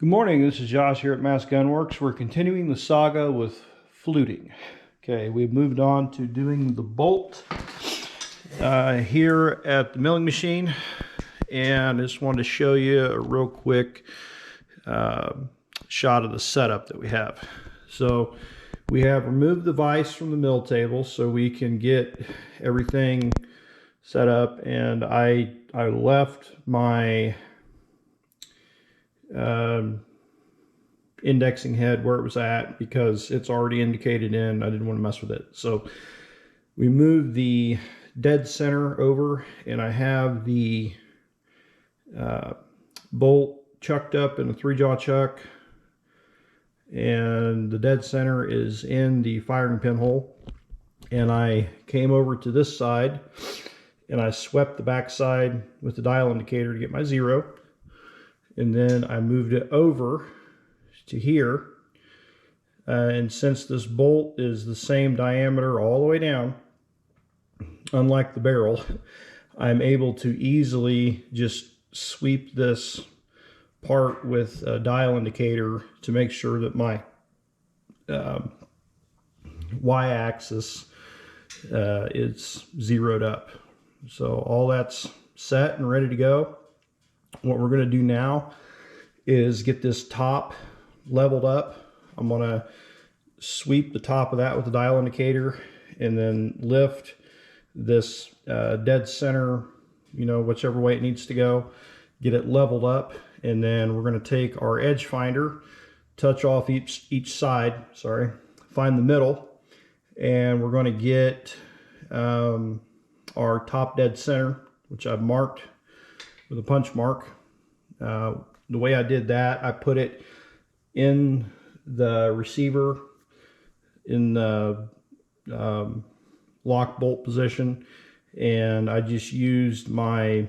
Good morning, this is Josh here at Mass Gunworks. We're continuing the saga with fluting. Okay, we've moved on to doing the bolt here at the milling machine, and I just wanted to show you a real quick shot of the setup that we have. So we have removed the vise from the mill table so we can get everything set up, and I left my indexing head where it was at because it's already indicated in. I didn't want to mess with it. So we moved the dead center over, and I have the bolt chucked up in a 3-jaw chuck, and the dead center is in the firing pinhole. And I came over to this side and I swept the back side with the dial indicator to get my 0. And then I moved it over to here. And since this bolt is the same diameter all the way down, unlike the barrel, I'm able to easily just sweep this part with a dial indicator to make sure that my y-axis is zeroed up. So all that's set and ready to go. What we're going to do now is get this top leveled up. I'm going to sweep the top of that with the dial indicator and then lift this dead center, whichever way it needs to go, get it leveled up. And then we're going to take our edge finder, touch off each side, find the middle, and we're going to get our top dead center, which I've marked with a punch mark. The way I did that, I put it in the receiver in the lock bolt position, and I just used my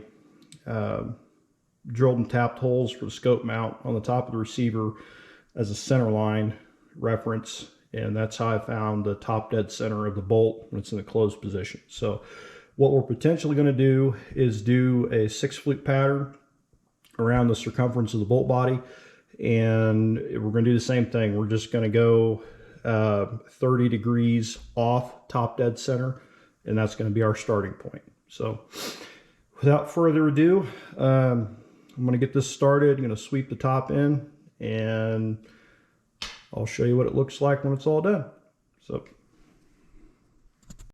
drilled and tapped holes for the scope mount on the top of the receiver as a center line reference, and that's how I found the top dead center of the bolt when it's in the closed position. So what we're potentially going to do is do a 6 flute pattern around the circumference of the bolt body, and we're going to do the same thing. We're just going to go 30 degrees off top dead center, and that's going to be our starting point. So without further ado, I'm going to get this started. I'm going to sweep the top in, and I'll show you what it looks like when it's all done. So